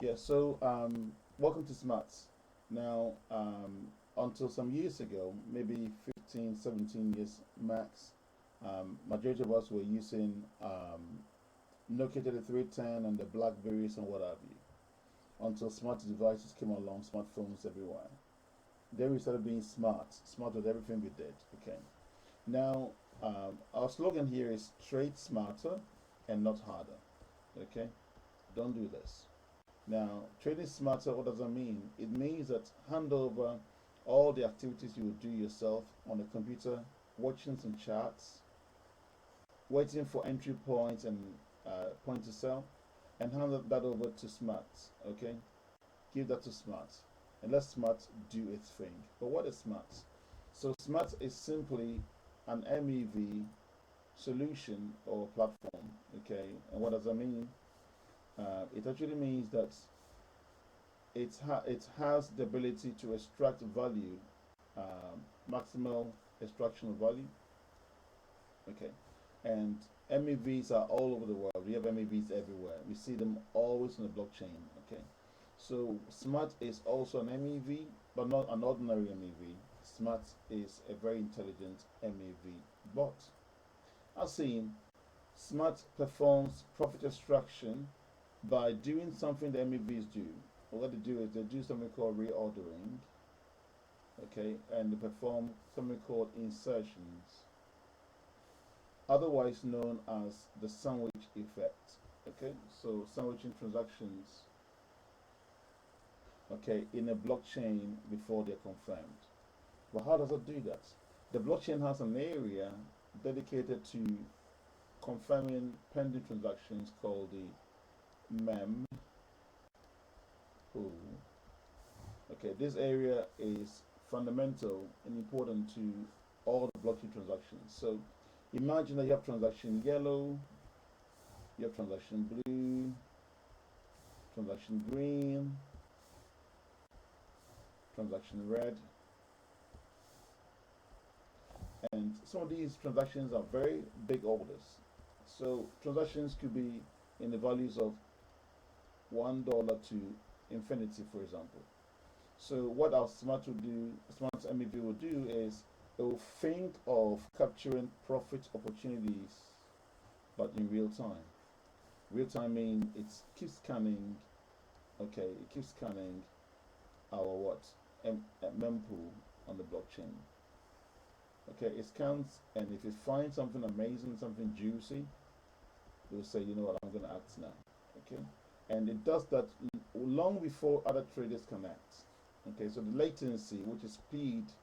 Yeah, so welcome to Smarts. Now, until some years ago, maybe 15, 17 years max, majority of us were using Nokia 3310 and the Blackberries and what have you. Until smart devices came along, smartphones everywhere. Then we started being smart with everything we did. Okay. Now, our slogan here is trade smarter and not harder. Okay. Don't do this. Now, trading smarter, what does that mean? It means that hand over all the activities you would do yourself on the computer, watching some charts, waiting for entry points and point to sell, and hand that over to Smart. Okay, give that to Smart, and let Smart do its thing. But what is Smart? So Smart is simply an MEV solution or platform. Okay, and what does that mean? It actually means that it has the ability to extract value, maximal extraction of value. Okay, and MEVs are all over the world. We have MEVs everywhere. We see them always on the blockchain. Okay, so Smart is also an MEV, but not an ordinary MEV. Smart is a very intelligent MEV bot. As seen, Smart performs profit extraction by doing something the MEVs do. What they do is they do something called reordering, okay, and they perform something called insertions, otherwise known as the sandwich effect. Okay, so sandwiching transactions, okay, in a blockchain before they're confirmed. But how does it do that? The blockchain has an area dedicated to confirming pending transactions called the MEM pool. Okay, this area is fundamental and important to all the blockchain transactions. So imagine that you have transaction yellow, you have transaction blue, transaction green, transaction red, and some of these transactions are very big orders. So transactions could be in the values of $1 to infinity, for example. So what our smart MEV will do is it will think of capturing profit opportunities, but in real time. Real time means it keeps scanning. Okay, it keeps scanning our what mempool on the blockchain. Okay, it scans, and if it finds something amazing, something juicy, it will say, you know what, I'm going to act now. Okay, and it does that long before other traders can act. Okay, so the latency, which is speed,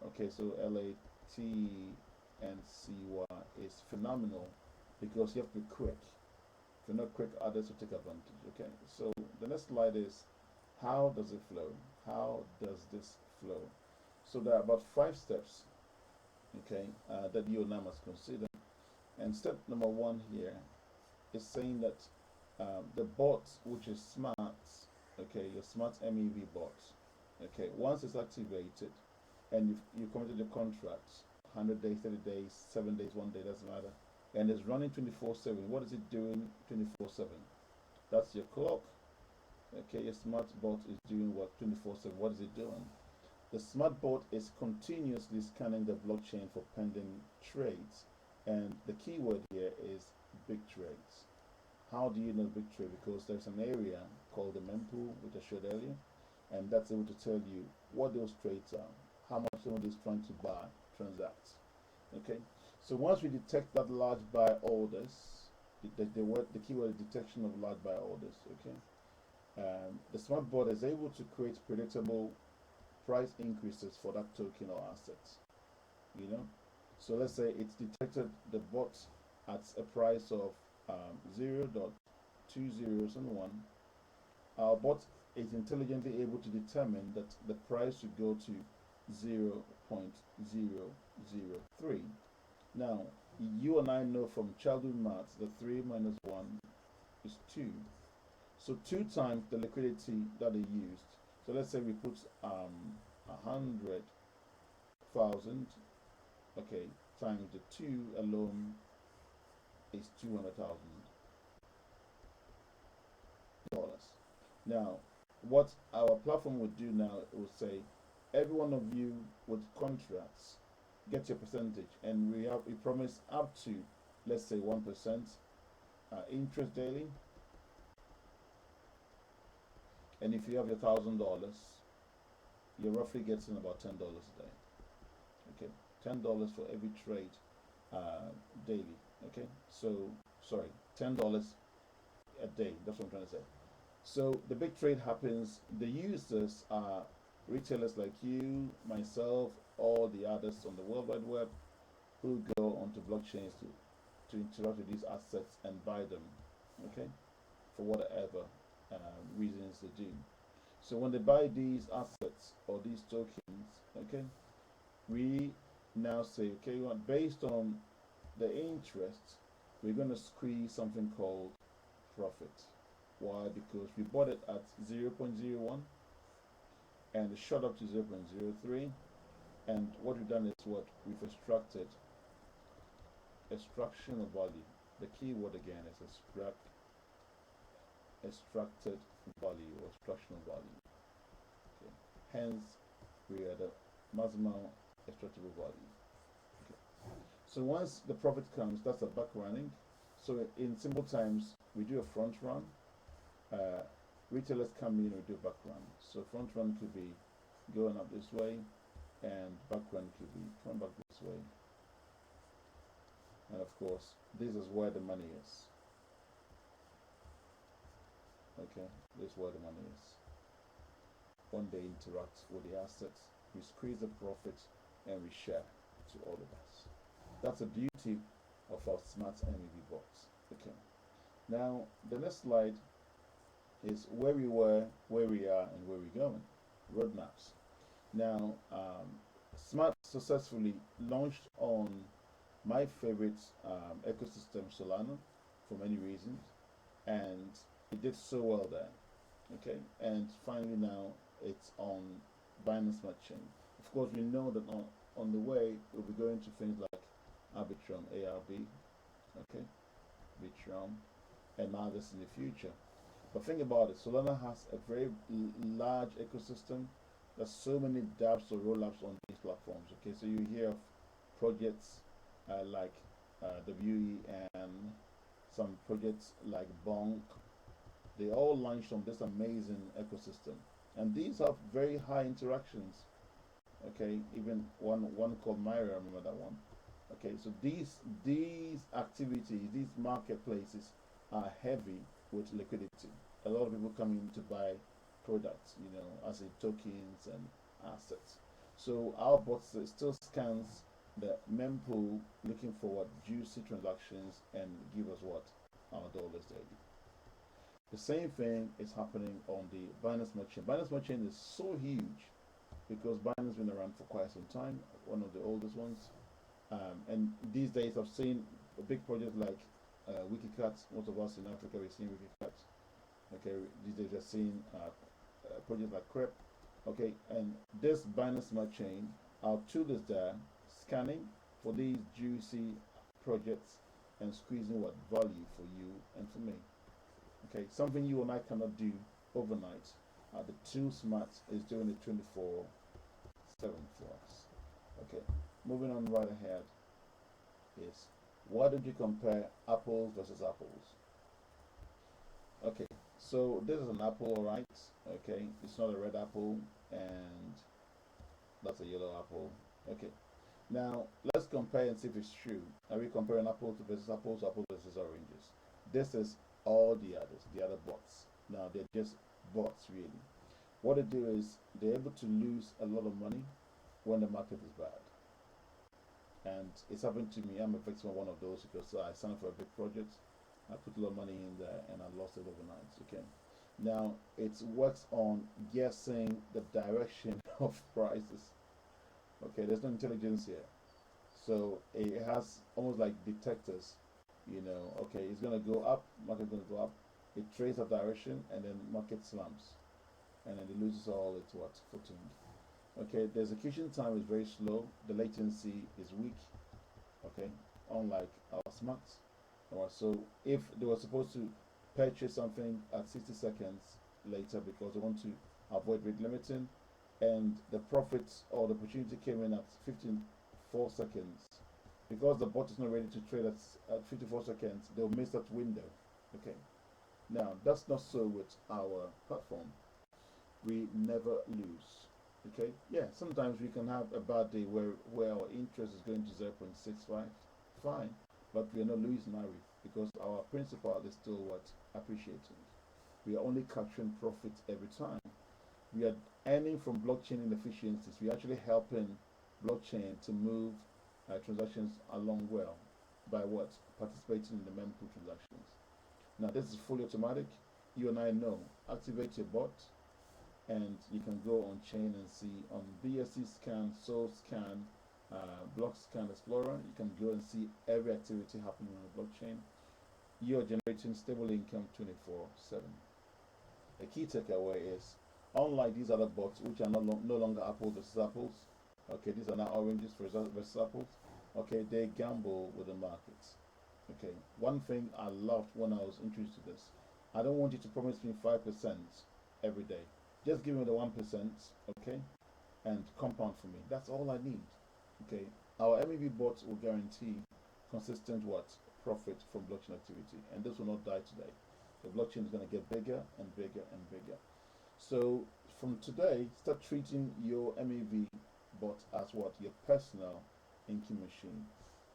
okay, so LATNCY is phenomenal because you have to be quick. If you're not quick, others will take advantage. Okay, so the next slide is how does it flow? How does this flow? So there are about 5 steps, okay, that you and I must consider. And step number 1 here is saying that the bot, which is Smart, okay, your Smart MEV bot, okay, once it's activated and you committed the contract, 100 days, 30 days, 7 days, 1 day, doesn't matter, and it's running 24/7. What is it doing 24/7? That's your clock. Okay, your smart bot is doing what 24/7? What is it doing? The smart bot is continuously scanning the blockchain for pending trades, and the keyword here is big trades. How do you know big trade? Because there's an area called the Mempool, which I showed earlier, and that's able to tell you what those trades are, how much somebody is trying to buy, transact. Okay, so once we detect that large buy orders, the keyword is detection of large buy orders. Okay, the smart bot is able to create predictable price increases for that token or asset. You know, so let's say it's detected the bot at a price of 0.20 our bot is intelligently able to determine that the price should go to 0.003. Now, you and I know from childhood maths that 3 minus 1 is 2. So 2 times the liquidity that they used. So let's say we put 100,000, okay, times the 2 alone is $200,000. Now, what our platform would do now, it will say, every one of you with contracts, get your percentage, and we promise up to, let's say, 1% interest daily. And if you have your $1,000, you're roughly getting about $10 a day. Okay, $10 for every trade daily. Okay, so sorry, $10 a day. That's what I'm trying to say. So the big trade happens. The users are retailers like you, myself, all the others on the World Wide Web who go onto blockchains to interact with these assets and buy them. Okay, for whatever reasons they do. So when they buy these assets or these tokens, okay, we now say, okay, well, based on the interest, we're going to squeeze something called profit. Why? Because we bought it at 0.01 and it shot up to 0.03. And what we've done is what? We've extraction of value. The key word again is extracted value or extractional value. Okay. Hence, we are the Maximal extractable value. Okay. So once the profit comes, that's a back running. So in simple times, we do a front run. Retailers come in and do a back run. So front run could be going up this way, and back run could be coming back this way. And of course, this is where the money is. Okay, this is where the money is. When they interact with the assets, we squeeze the profit and we share to all of us. That's the beauty of our Smarts.Money MEV Bot. Okay. Now, the next slide is where we were, where we are, and where we're going. Roadmaps. Now, Smart successfully launched on my favorite ecosystem, Solana, for many reasons, and it did so well there. Okay, and finally now it's on Binance Smart Chain. Of course, we know that on the way we'll be going to things like Arbitrum, ARB, okay, Arbitrum, and others in the future. But think about it, Solana has a very large ecosystem. There's so many dApps or roll-ups on these platforms. Okay, so you hear of projects like WE and some projects like Bonk. They all launched on this amazing ecosystem, and these have very high interactions. Okay, even one called Myra, I remember that one. Okay, so these activities, these marketplaces are heavy with liquidity. A lot of people come in to buy products, as in tokens and assets. So our bot still scans the mempool looking for what juicy transactions and give us what our dollars daily. The same thing is happening on the Binance Smart Chain. Binance Smart Chain is so huge because Binance has been around for quite some time, one of the oldest ones. And these days I've seen a big project like WikiCat. Most of us in Africa, we've seen WikiCat. Okay, these days we're seeing projects like Crep. Okay, and this Binance Smart Chain, our tool is there scanning for these juicy projects and squeezing what value for you and for me. Okay, something you and I cannot do overnight. The tool Smart is doing it 24/7 for us. Okay, moving on right ahead is why did you compare apples versus apples? Okay, so this is an apple, alright. Okay, it's not a red apple, and that's a yellow apple. Okay, now let's compare and see if it's true. Are we comparing apples versus apples, apples versus oranges? This is all the other bots. Now they're just bots, really. What they do is they're able to lose a lot of money when the market is bad. And it's happened to me. I'm a victim of one of those because I signed for a big project. I put a lot of money in there and I lost it overnight. Okay. Now it works on guessing the direction of prices. Okay, there's no intelligence here. So it has almost like detectors. Okay, it's gonna go up, market's gonna go up. It trades a direction and then market slumps. And then it loses all its footing. Okay, the execution time is very slow, the latency is weak, okay, unlike our Smarts. Alright, so if they were supposed to purchase something at 60 seconds, later because they want to avoid rate limiting, and the profits or the opportunity came in at 54 seconds. Because the bot is not ready to trade at 54 seconds, they'll miss that window. Okay. Now that's not so with our platform. We never lose. Okay. Yeah. Sometimes we can have a bad day where our interest is going to 0.65. Fine, but we are not losing our because our principal is still what appreciating. We are only capturing profits every time. We are earning from blockchain inefficiencies. We're actually helping blockchain to move transactions along well by what? Participating in the mempool transactions. Now this is fully automatic. You and I know. Activate your bot and you can go on chain and see on BSC scan, Sol scan, block scan explorer. You can go and see every activity happening on the blockchain. You are generating stable income 24/7. The key takeaway is, unlike these other bots, which are no longer apples versus apples, okay, these are now oranges versus apples, okay, they gamble with the markets. Okay, one thing I loved when I was introduced to this, I don't want you to promise me 5% every day. Just give me the 1%, okay, and compound for me. That's all I need. Okay, our MEV bot will guarantee consistent what? Profit from blockchain activity, and this will not die today. The blockchain is going to get bigger and bigger and bigger. So from today, start treating your MEV bot as what? Your personal inking machine,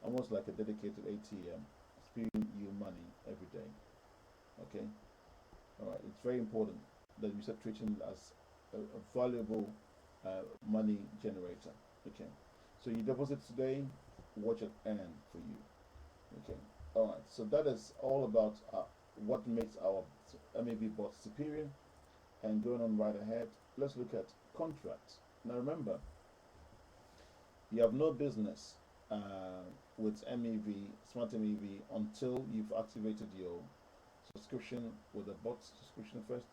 almost like a dedicated ATM, spewing you money every day. Okay, all right. It's very important that you start treating it as a valuable money generator. Okay, so you deposit today, watch it earn for you. Okay, all right. So that is all about what makes our MEV bot superior. And going on right ahead, let's look at contracts. Now remember, you have no business with MEV, Smart MEV, until you've activated your subscription with the bot subscription first.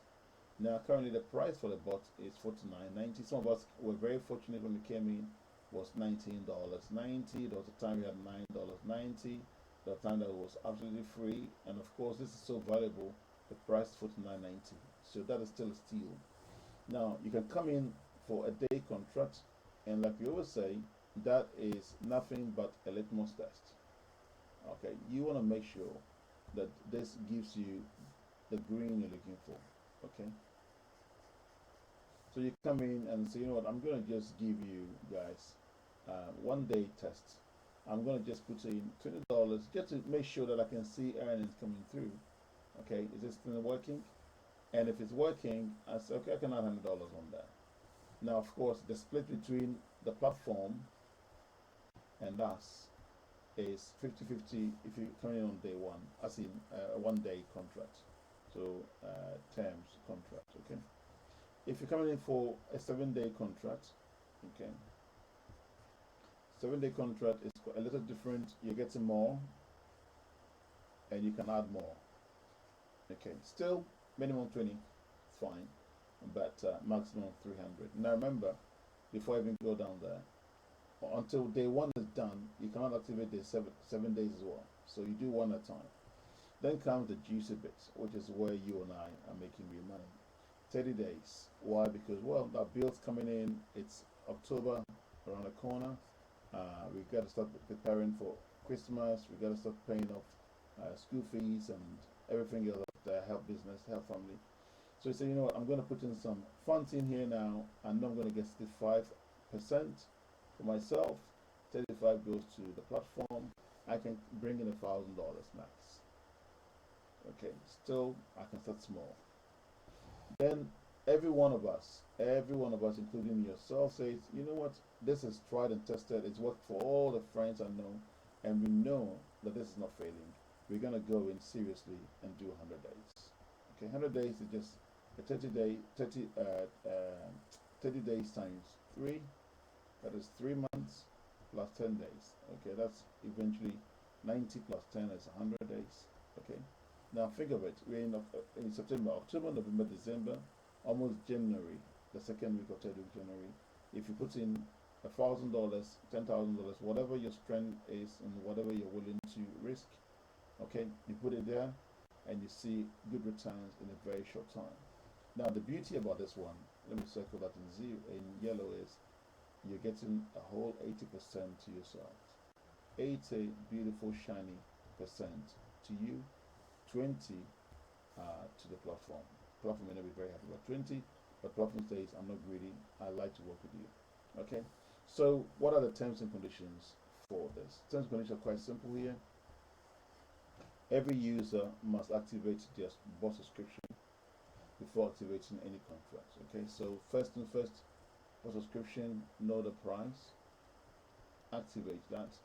Now currently the price for the bot is $49.90. Some of us were very fortunate when we came in, was $19.90. There was a time we had $9.90. There was a time that was absolutely free. And of course this is so valuable, the price is $49.90. So that is still a steal. Now you can come in for a day contract, and like we always say, that is nothing but a litmus test. Okay, you want to make sure that this gives you the green you're looking for. Okay, so you come in and say, you know what, I'm going to just give you guys 1 day test. I'm going to just put in $20 just to make sure that I can see earnings coming through. Okay, is this still working? And if it's working, I say, okay, I can add $100 on there. Now, of course, the split between the platform and us is 50-50 if you come in on day one, as in a 1 day contract. So, terms contract, okay? If you're coming in for a 7-day contract, okay, 7-day contract is a little different. You're getting more, and you can add more. Okay, still minimum 20, fine, but maximum 300. Now remember, before I even go down there, until day one is done, you cannot activate the 7 days as well. So you do one at a time. Then comes the juicy bits, which is where you and I are making real money. 30 days. Why? Because, well, our bill's coming in. It's October around the corner. We've got to start preparing for Christmas. We've got to start paying off school fees and everything else that help business, help family. So you say, you know what, I'm going to put in some funds in here now, and I'm going to get 65% for myself. 35 goes to the platform. I can bring in $1,000 max. Okay, still I can start small. Then every one of us, including yourself, says, you know what, this is tried and tested. It's worked for all the friends I know, and we know that this is not failing. We're going to go in seriously and do 100 days. Okay, 100 days is just a 30 days times 3. That is 3 months plus 10 days. Okay, that's eventually 90 plus 10 is 100 days. Okay, now think of it. We're in September, October, November, December, almost January, the second week or third week of January. If you put in $1,000, $10,000, whatever your strength is and whatever you're willing to risk, okay, you put it there and you see good returns in a very short time. Now the beauty about this one, let me circle that in yellow, is you're getting a whole 80% to yourself. 80 beautiful shiny percent to you, 20 to the platform. Platform may not be very happy about 20, but platform says, I'm not greedy, I like to work with you. Okay, so what are the terms and conditions for this? Terms and conditions are quite simple here. Every user must activate their bot subscription before activating any contracts. Okay, so first thing first, bot subscription, know the price, activate that,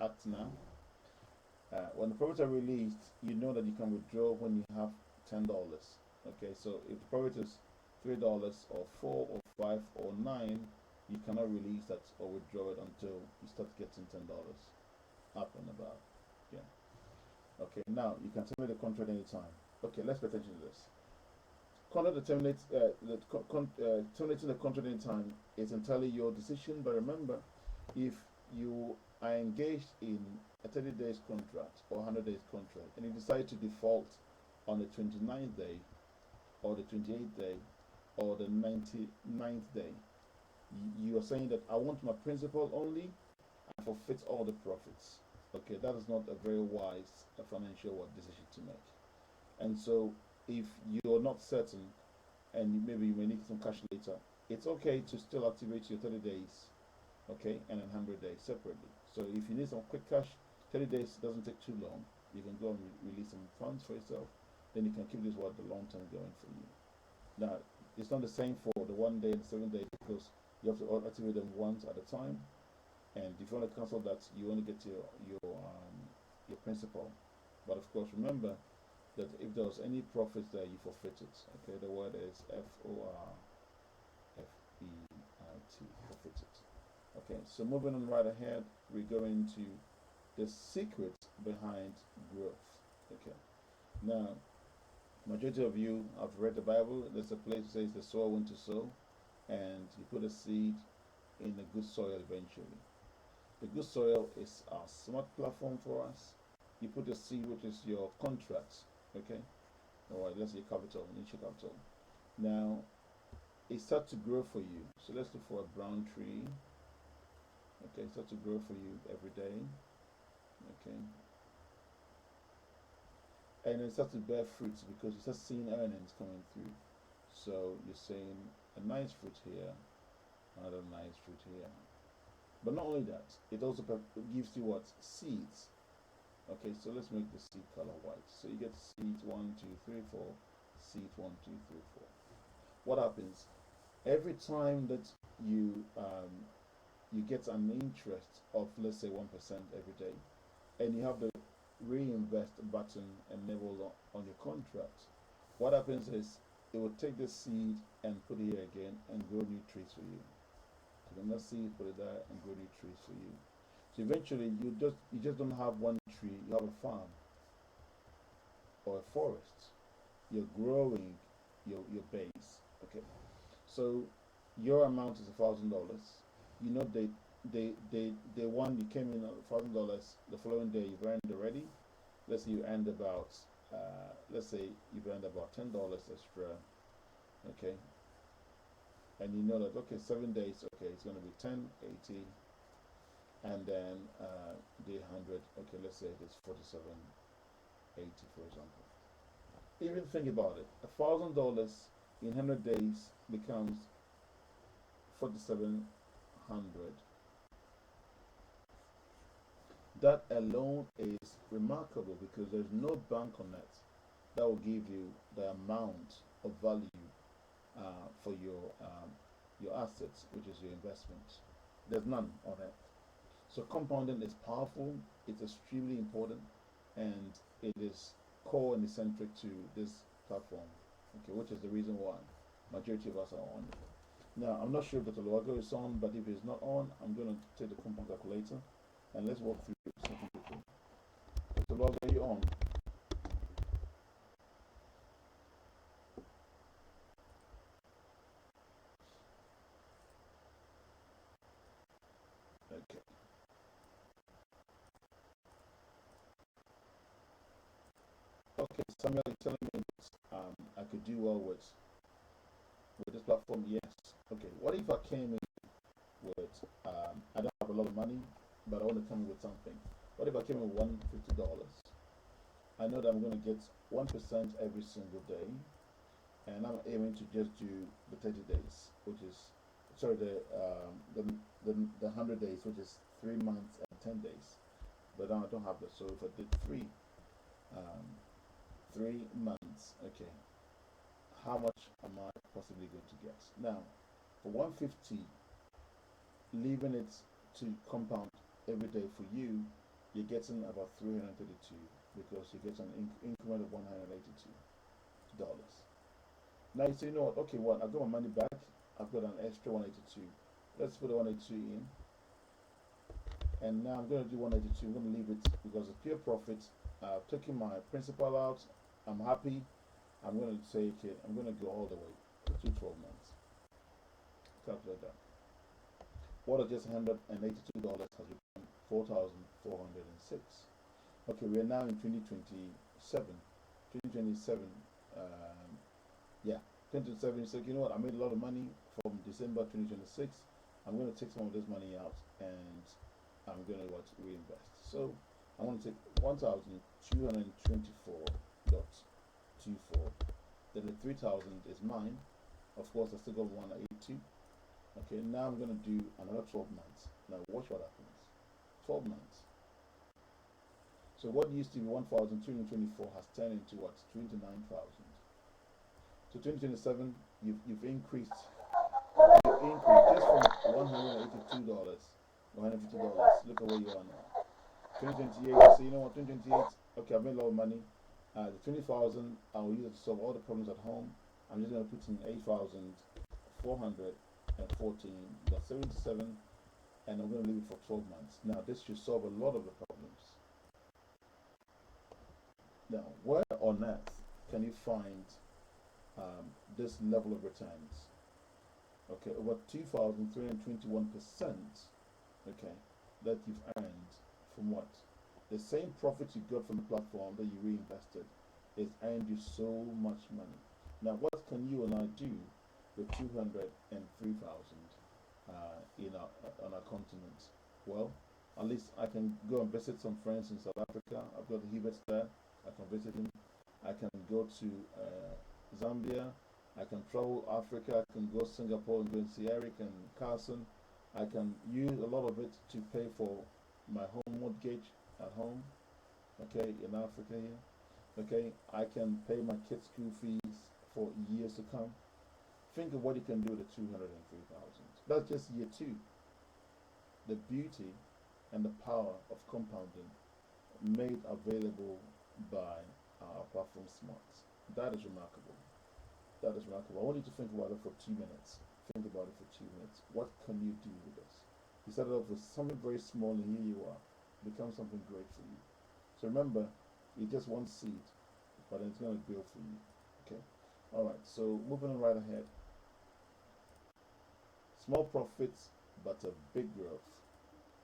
act now. When the profits are released, you know that you can withdraw when you have $10. Okay, so if the profit is $3 or 4 or 5 or 9, you cannot release that or withdraw it until you start getting $10 up and about. Yeah. Okay, now you can terminate the contract anytime. Okay, let's pay attention to this. Contract terminates terminating the contract anytime is entirely your decision, but remember, if you are engaged in a 30 days contract or 100 days contract and you decide to default on the 29th day or the 28th day or the 99th day, you are saying that I want my principal only and forfeit all the profits. Okay, that is not a very wise financial decision to make. And so if you're not certain and maybe you may need some cash later, it's okay to still activate your 30 days, okay, and then 100 days separately. So if you need some quick cash, 30 days doesn't take too long. You can go and release some funds for yourself. Then you can keep this what the long term going for you. Now, it's not the same for the 1 day and 7 days because you have to activate them once at a time. And if you want to cancel that, you only get your principal. But of course, remember that if there was any profits there, you forfeit it. Okay, the word is FORFEIT, forfeit it. Okay, so moving on right ahead, we're going to the secret behind growth. Okay, now majority of you have read the Bible. There's a place that says the sower went to sow, and you put a seed in a good soil eventually. The good soil is our smart platform for us. You put the seed, which is your contracts. Okay, all right. Let's say capital, initial capital. Now it starts to grow for you. So let's look for a brown tree. Okay, it starts to grow for you every day. Okay, and it starts to bear fruits because you start seeing earnings coming through. So you're seeing a nice fruit here, another nice fruit here. But not only that, it also gives you what? Seeds. Okay, so let's make the seed color white. So you get seeds 1, 2, 3, 4. Seeds 1, 2, 3, 4. What happens? Every time that you get an interest of let's say 1% every day, and you have the reinvest button enabled on your contract, what happens is it will take the seed and put it here again and grow new trees for you. So then that seed, put it there and grow new trees for you. So eventually you just don't have one tree, you have a farm or a forest. You're growing your base. Okay. So your amount is $1,000. You know they one you came in $1,000, the following day you've earned already. Let's say you earned about let's say you've earned about $10 extra. Okay. And you know that okay, 7 days, okay, it's gonna be 10, 80, and then day 100, okay, let's say it's 47.80 for example. Even think about it, $1,000 in 100 days becomes 4,700. That alone is remarkable because there's no bank on it that will give you the amount of value for your assets, which is your investment. There's none on it. So compounding is powerful, it's extremely important, and it is core and eccentric to this platform, okay, which is the reason why majority of us are on it. Now, I'm not sure if Dr. Luago is on, but if it's not on, I'm going to take the compound calculator and let's walk through something quickly. Dr. Luago, are you on? Okay. Okay, Samuel is telling me that I could do well with this platform? Yes. Okay, what if I came in with, I don't have a lot of money, but I want to come in with something. What if I came in with $150? I know that I'm going to get 1% every single day, and I'm aiming to just do the 30 days, which is, sorry, the 100 days, which is 3 months and 10 days. But now I don't have that. So if I did 3 months, okay, how much am I possibly going to get? Now, for 150, leaving it to compound every day for you, you're getting about 332 because you get an increment of $182. Now you say, you know what? Okay, what? I've got my money back. I've got an extra 182. Let's put the 182 in, and now I'm going to do 182. I'm going to leave it because it's pure profit. I've taken my principal out. I'm happy. I'm going to say, okay, I'm going to go all the way to 12 months. Calculate that. What is just $182 has become 4,406. Okay, we are now in 2027. 2027. Yeah, 2027. So you know what? I made a lot of money from December 2026. I'm going to take some of this money out and I'm going to reinvest. So I want to take 1,224.24. Then the 3,000 is mine. Of course, I still got 182. Okay, now I'm going to do another 12 months. Now watch what happens. 12 months. So what used to be 1,224 has turned into what? 29,000. So 2027, you've increased just from $182, $150. Look at where you are now. 2028, so you know what? 2028. Okay, I've made a lot of money. The 20,000, I will use it to solve all the problems at home. I'm just going to put in 8,414. That's 77, and I'm going to leave it for 12 months. Now this should solve a lot of the problems. Now, where on earth can you find this level of returns? Okay, over 2,321%. Okay, that you've earned from what? The same profit you got from the platform that you reinvested is earned you so much money. Now, what can you and I do with 203,000 on our continent? Well, at least I can go and visit some friends in South Africa. I've got the Hubert there. I can visit him. I can go to Zambia. I can travel Africa. I can go Singapore and go and see Eric and Carson. I can use a lot of it to pay for my home mortgage at home. Okay, in Africa here. Okay, I can pay my kids' school fees for years to come. Think of what you can do with the 203,000. That's just year two. The beauty and the power of compounding made available by our platform Smarts. That is remarkable. That is remarkable. I want you to think about it for 2 minutes. Think about it for 2 minutes. What can you do with this? You started off with something very small, and here you are. Become something great for you. So remember, it's just one seed, but it's going to grow for you. Okay. All right. So moving on right ahead. Small profits, but a big growth.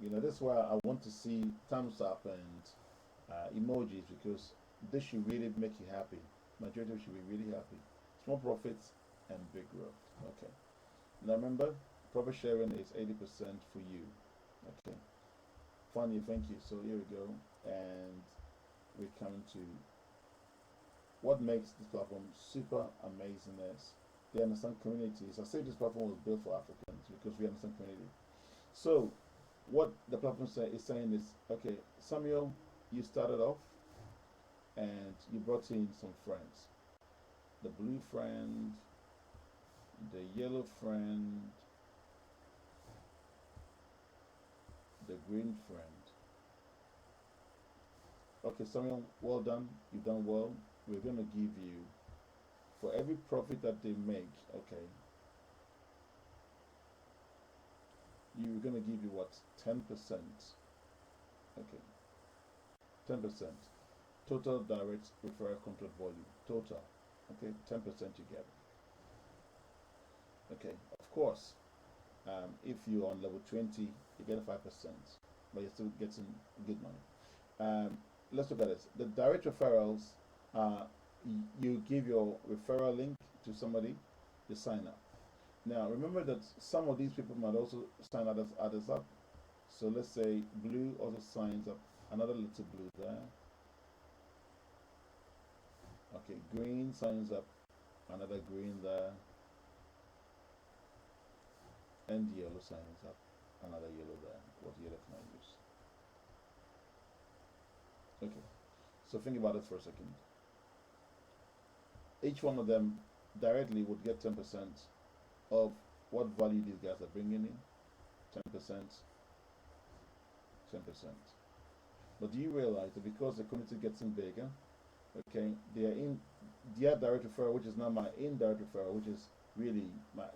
This is why I want to see thumbs up and emojis, because this should really make you happy. Majority should be really happy. Small profits and big growth. Okay. Now remember, profit sharing is 80% for you. Okay. Funny, thank you. So here we go, and we're coming to what makes this platform super amazing is they understand communities. I say this platform was built for Africans because we understand community. So what the platform is saying is, okay, Samuel, you started off and you brought in some friends. The blue friend, the yellow friend, the green friend. Okay, Samuel, well done. You've done well. We're going to give you, for every profit that they make, okay, you're going to give you what? 10%. Okay, 10%. Total direct referral contract volume. Total. Okay, 10% you get. Okay, of course, if you're on level 20, you get 5%, but you're still getting good money. Let's look at this. The direct referrals, you give your referral link to somebody, they sign up. Now remember that some of these people might also sign others up. So let's say blue also signs up another little blue there. Okay, green signs up another green there, and yellow signs up another yellow there. What yellow can I use? Okay, so think about it for a second. Each one of them directly would get 10% of what value these guys are bringing in. 10%, 10%. But do you realize that because the community gets in bigger, okay, they are in their direct referral, which is not my indirect referral, which is really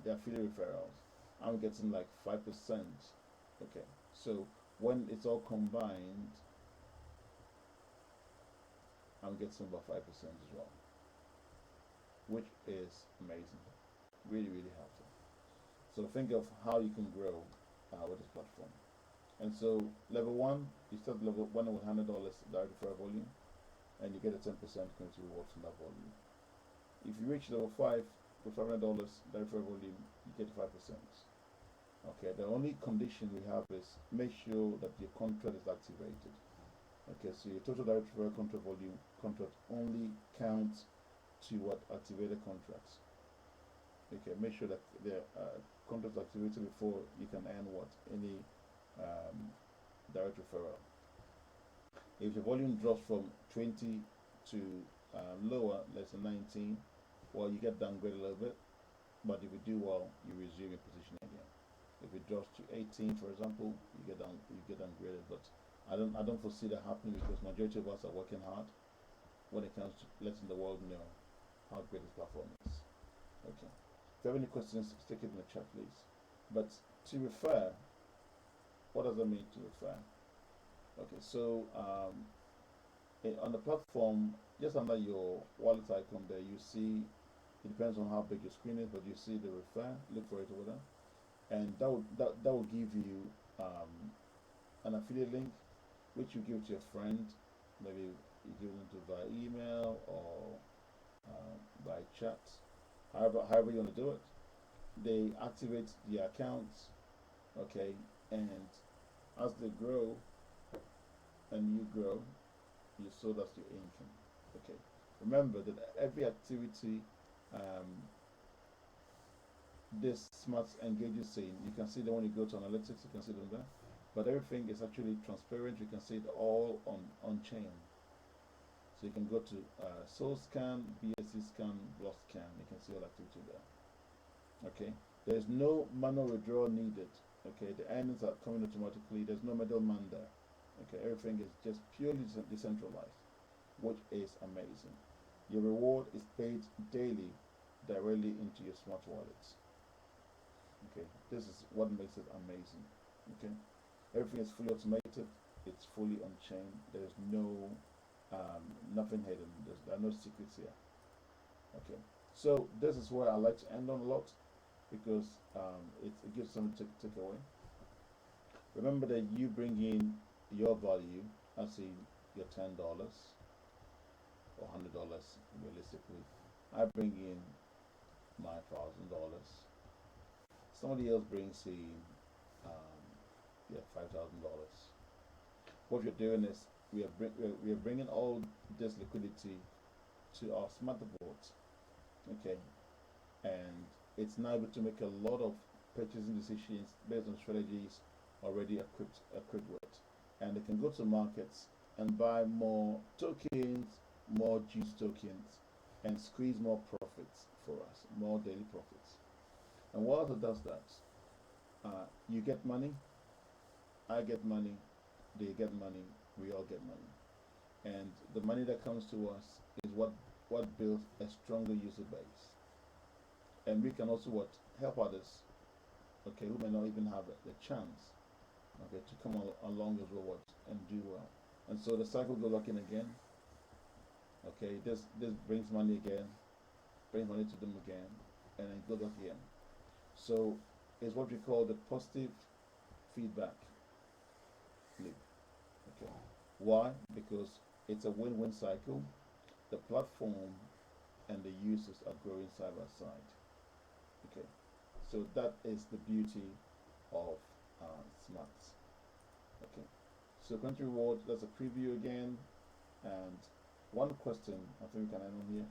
the affiliate referrals, I'm getting like 5%. Okay, so when it's all combined, I'm getting about 5% as well, which is amazing, really, really helpful. So think of how you can grow with this platform. And so level 1, you start level 1 with $100 direct referral volume, and you get a 10% community reward from that volume. If you reach level 5 with $500 direct referral volume, you get 5%. Okay, the only condition we have is make sure that your contract is activated. Okay, so your total direct referral contract only counts to what activated contracts. Okay, make sure that the contract is activated before you can earn what any direct referral. If the volume drops from 20 to lower, less than 19, well, you get downgraded a little bit. But if you do well, you resume your position again. If it drops to 18, for example, you get downgraded. But I don't foresee that happening because majority of us are working hard when it comes to letting the world know how great this platform is. Okay. If you have any questions, stick it in the chat, please. But to refer, what does that mean to refer? Okay, so on the platform, just under your wallet icon there, you see, it depends on how big your screen is, but you see the refer. Look for it over there, and that will give you an affiliate link, which you give to your friend. Maybe you give them to via email or by chat, however you want to do it. They activate the accounts, okay, and as they grow and you grow, so that's your income. Okay, remember that every activity this smart engage is saying, you can see them when you go to analytics, you can see them there, but everything is actually transparent. You can see it all on chain. So you can go to soul scan, BSC scan, block scan. You can see all activity there. Okay, there's no manual withdrawal needed. Okay, the earnings are coming automatically. There's no middleman there. Okay, everything is just purely decentralized, which is amazing. Your reward is paid daily directly into your smart wallets. Okay, this is what makes it amazing. Okay, everything is fully automated. It's fully on chain. There's no nothing hidden. There are no secrets here. Okay, so this is where I like to end on a lot because it gives something to take away. Remember that you bring in your value, as in your $10 or $100 realistically. I bring in my $1,000. Somebody else brings in $5,000. What you're doing is we are bringing all this liquidity to our smart board, okay, and it's now able to make a lot of purchasing decisions based on strategies already equipped with, and they can go to markets and buy more tokens, more juice tokens, and squeeze more profits for us, more daily profits. And while it does that, you get money, I get money, they get money, we all get money. And the money that comes to us is what builds a stronger user base. And we can also help others, okay, who may not even have the chance, okay, to come along as well and do well. And so the cycle goes back in again. Okay, this brings money again, brings money to them again, and then goes back again. So it's what we call the positive feedback loop. Okay. Why? Because it's a win-win cycle. The platform and the users are growing side by side. Okay. So that is the beauty of Smarts. Okay. So country reward, that's a preview again. And one question, I think we can end on here.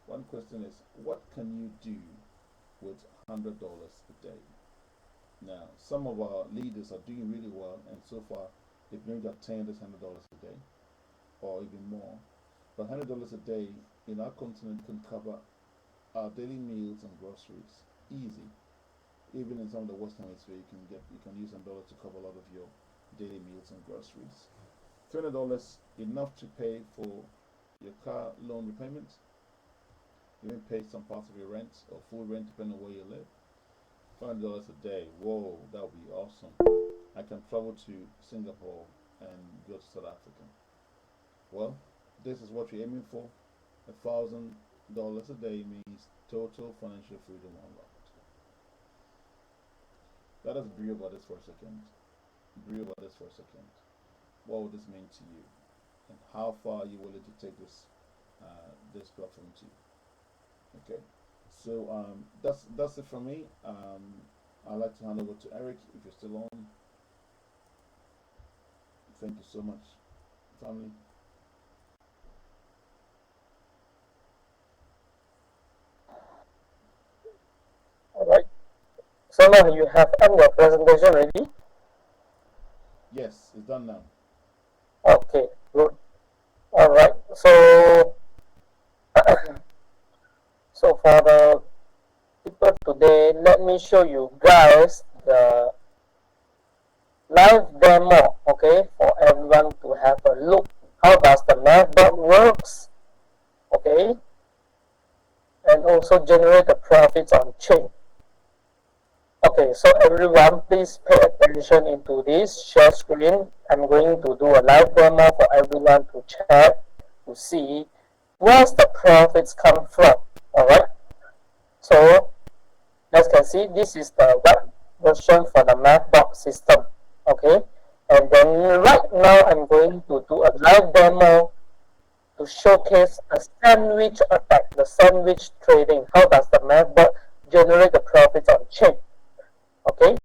One question is, what can you do with $100 a day? Now, some of our leaders are doing really well, and so far they've maybe attained this $100 a day, or even more. But $100 a day in our continent can cover our daily meals and groceries easy. Even in some of the Western hemisphere, you can use $100 to cover a lot of your daily meals and groceries. $20 enough to pay for your car loan repayment. You may pay some parts of your rent or full rent depending on where you live. $500 a day, whoa, that would be awesome. I can travel to Singapore and go to South Africa. Well, this is what we're aiming for. $1,000 a day means total financial freedom unlocked. Let us breathe about this for a second. What would this mean to you? And how far are you willing to take this platform to? Okay. So that's it from me. I'd like to hand over to Eric if you're still on. Thank you so much, family. All right. So now you have ended your presentation already? Yes, it's done now. Okay, good. All right. So, so for the people today, let me show you guys the live demo, okay, for everyone to have a look. How does the MEV Bot works, okay, and also generate the profits on chain. Okay, so everyone, please pay attention into this share screen. I'm going to do a live demo for everyone to check to see where the profits come from. All right. So as you can see, this is the web version for the MEV Bot system. Okay, and then right now I'm going to do a live demo to showcase a sandwich attack, the sandwich trading. How does the MEV Bot generate the profits on chain? Okay,